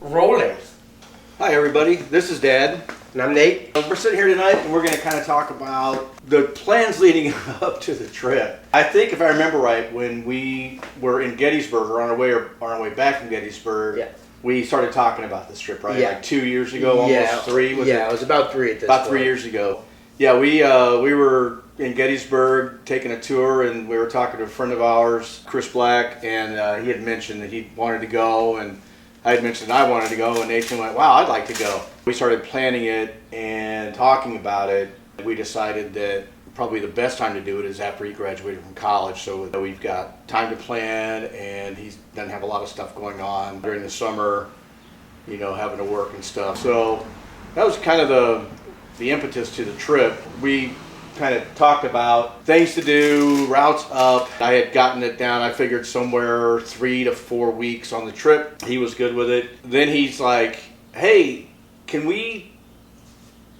Rolling. Hi everybody, this is Dad. And I'm Nate. We're sitting here tonight and we're going to kind of talk about the plans leading up to the trip. I think if I remember right, when we were in Gettysburg or on our way back from Gettysburg, we started talking about this trip, right? Yeah. Like 2 years ago, almost 3. It was about 3 at this About point. 3 years ago. Yeah, we were in Gettysburg taking a tour, and we were talking to a friend of ours, Chris Black, and he had mentioned that he wanted to go, and I had mentioned I wanted to go, and Nathan went, wow, I'd like to go. We started planning it and talking about it. We decided that probably the best time to do it is after he graduated from college, so that we've got time to plan, and he doesn't have a lot of stuff going on during the summer, you know, having to work and stuff. So that was kind of the impetus to the trip. We kind of talked about things to do, routes up. I had gotten it down, I figured somewhere 3 to 4 weeks on the trip. He was good with it. Then he's like, hey, can we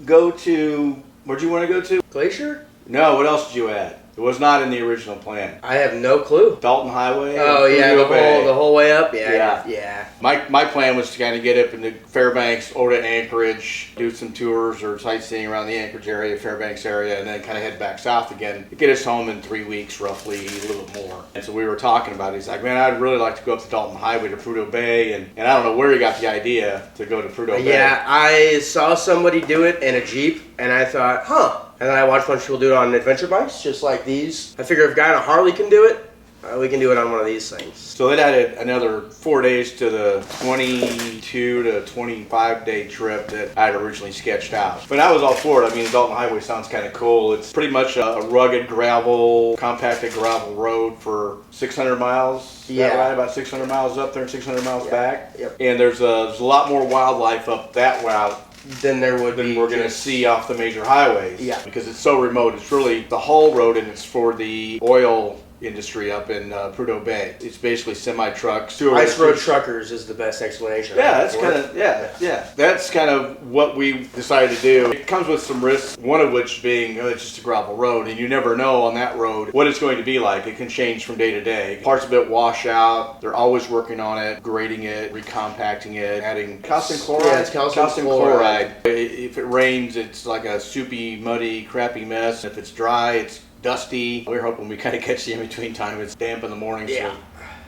go to, where'd you want to go to? Glacier? No, what else did you add? It was not in the original plan. I have no clue. Dalton Highway? Oh yeah, the whole way up? Yeah. Yeah. My plan was to kind of get up into Fairbanks, over to Anchorage, do some tours or sightseeing around the Anchorage area, Fairbanks area, and then kind of head back south again. Get us home in 3 weeks, roughly, a little bit more. And so we were talking about it. He's like, man, I'd really like to go up the Dalton Highway to Prudhoe Bay, and I don't know where he got the idea to go to Prudhoe Bay. Yeah, I saw somebody do it in a Jeep, and I thought, huh. And then I watched a bunch of people do it on adventure bikes, just like these. I figure if a guy on a Harley can do it, we can do it on one of these things. So it added another 4 days to the 22 to 25 day trip that I had originally sketched out. But I was all for it. I mean, the Dalton Highway sounds kind of cool. It's pretty much a rugged gravel, compacted gravel road for 600 miles. Is that right? About 600 miles up there and 600 miles back. Yep. And there's a lot more wildlife up that route than there would be. We're going to see off the major highways. Yeah. Because it's so remote. It's really the whole road, and it's for the oil industry up in Prudhoe Bay. It's basically semi-trucks. Ice road truckers is the best explanation. Yeah, that's kind of, yeah. That's kind of what we decided to do. It comes with some risks, one of which being it's just a gravel road, and you never know on that road what it's going to be like. It can change from day to day. Parts of it wash out. They're always working on it, grading it, recompacting it, adding calcium chloride. Yeah, it's calcium chloride. If it rains, it's like a soupy, muddy, crappy mess. If it's dry, it's dusty. We're hoping we kind of catch the in-between time. It's damp in the morning, so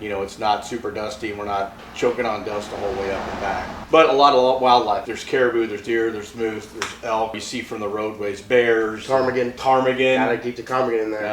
you know it's not super dusty and we're not choking on dust the whole way up and back. But a lot of wildlife. There's caribou, there's deer, there's moose, there's elk. You see from the roadways, bears. Ptarmigan. Gotta keep the ptarmigan in there.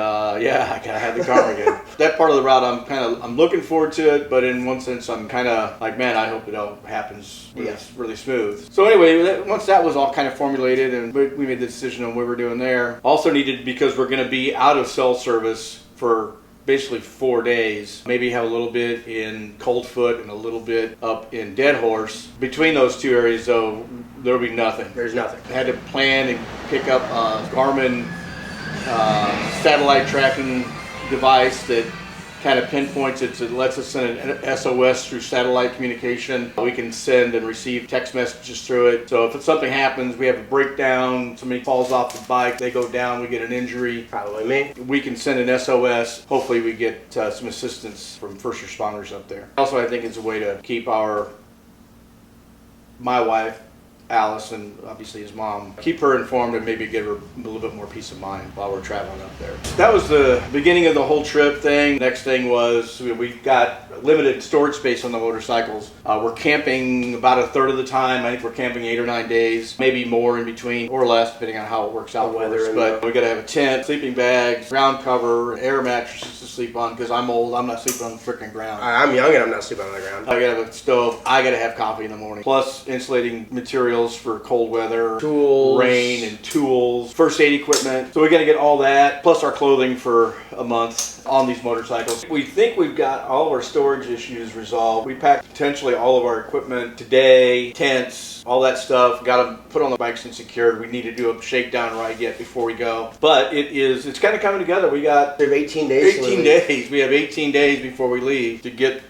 Yeah, I gotta have the ptarmigan. That part of the route I'm looking forward to it, but in one sense I'm kind of like, man, I hope it all happens really smooth. So anyway, once that was all kind of formulated and we made the decision on what we were doing there. Also needed, because we're gonna be out of cell service for basically 4 days, maybe have a little bit in Coldfoot and a little bit up in Dead Horse. Between those two areas, though, there'll be nothing. There's nothing. I had to plan and pick up a Garmin satellite tracking device that kind of pinpoints it, so it lets us send an SOS through satellite communication. We can send and receive text messages through it. So if something happens, we have a breakdown, somebody falls off the bike, they go down, we get an injury. Probably me. We can send an SOS. Hopefully we get some assistance from first responders up there. Also, I think it's a way to keep my wife, Alice, and obviously his mom, keep her informed and maybe give her a little bit more peace of mind while we're traveling up there. That was the beginning of the whole trip thing. Next thing was we got limited storage space on the motorcycles. We're camping about a third of the time. I think we're camping 8 or 9 days, maybe more in between or less, depending on how it works out. Weather, but we got to have a tent, sleeping bags, ground cover, air mattresses to sleep on, because I'm old. I'm not sleeping on the freaking ground. I'm young and I'm not sleeping on the ground. I got to have a stove. I got to have coffee in the morning. Plus insulating materials for cold weather, tools, rain, and tools, first aid equipment. So we got to get all that, plus our clothing for a month on these motorcycles. We think we've got all of our storage issues resolved. We packed potentially all of our equipment today, tents, all that stuff. Got them put on the bikes and secured. We need to do a shakedown ride yet before we go. But it's kind of coming together. We have 18 days. 18 days. We have 18 days before we leave to get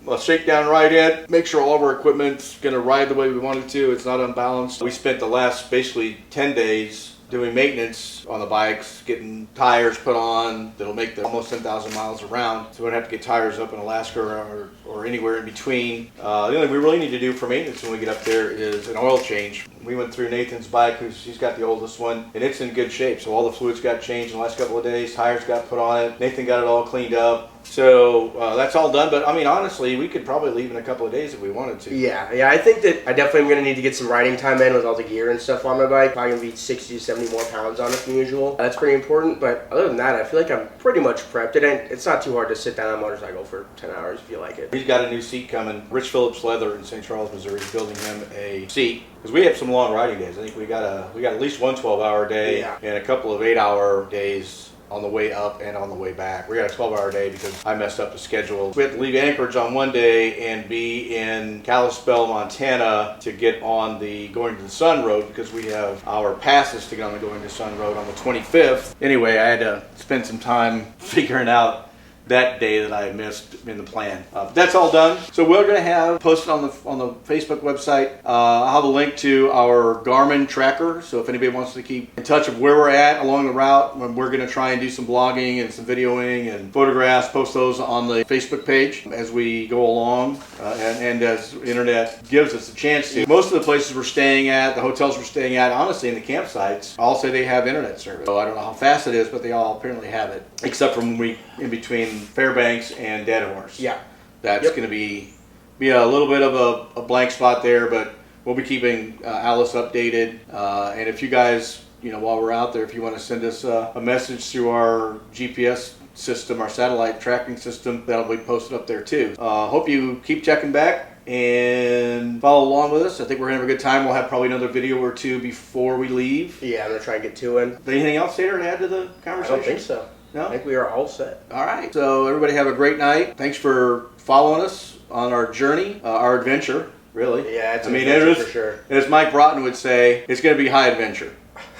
a shakedown ride in, make sure all of our equipment's going to ride the way we want it to. It's not unbalanced. We spent the last basically 10 days doing maintenance on the bikes, getting tires put on that'll make the almost 10,000 miles around. So we don't have to get tires up in Alaska or anywhere in between. The only thing we really need to do for maintenance when we get up there is an oil change. We went through Nathan's bike, he's got the oldest one, and it's in good shape. So all the fluids got changed in the last couple of days, tires got put on it, Nathan got it all cleaned up. So that's all done, but I mean, honestly, we could probably leave in a couple of days if we wanted to. Yeah, I think that I definitely am going to need to get some riding time in with all the gear and stuff on my bike. Probably going to be 60 to 70 more pounds on it than usual. That's pretty important, but other than that, I feel like I'm pretty much prepped. It's not too hard to sit down on a motorcycle for 10 hours if you like it. He's got a new seat coming. Rich Phillips Leather in St. Charles, Missouri is building him a seat. Because we have some long riding days. I think we got at least one 12-hour day and a couple of 8-hour days on the way up and on the way back. We got a 12-hour day because I messed up the schedule. We had to leave Anchorage on one day and be in Kalispell, Montana to get on the Going to the Sun Road because we have our passes to get on the Going to the Sun Road on the 25th. Anyway, I had to spend some time figuring out that day that I missed in the plan. That's all done. So we're going to have posted on the Facebook website. I'll have a link to our Garmin tracker. So if anybody wants to keep in touch of where we're at along the route, when we're going to try and do some blogging and some videoing and photographs, post those on the Facebook page as we go along and as the internet gives us a chance to. Most of the places we're staying at, the hotels we're staying at, honestly, in the campsites, all say they have internet service. So I don't know how fast it is, but they all apparently have it, except for when we in between Fairbanks and Dead Horse. Yeah. That's going to be a little bit of a blank spot there, but we'll be keeping Alice updated. And if you guys, while we're out there, if you want to send us a message through our GPS system, our satellite tracking system, that'll be posted up there too. Hope you keep checking back and follow along with us. I think we're going to have a good time. We'll have probably another video or two before we leave. Yeah, I'm going to try and get 2 in. Anything else, Tater, to add to the conversation? I don't think so. No? I think we are all set. All right. So everybody have a great night. Thanks for following us on our journey, our adventure, really. Yeah, it's an adventure for sure. As Mike Broughton would say, it's going to be high adventure.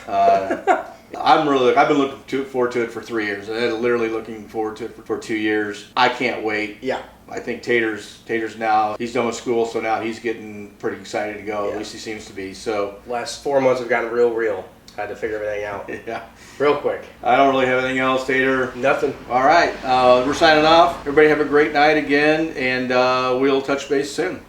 I've been looking forward to it for 3 years. And I'm literally looking forward to it for 2 years. I can't wait. Yeah. I think Tater's now, he's done with school, so now he's getting pretty excited to go. Yeah. At least he seems to be. So last 4 months have gotten real. Had to figure everything out. Yeah. Real quick. I don't really have anything else, Tater. Nothing. All right. We're signing off. Everybody have a great night again, and we'll touch base soon.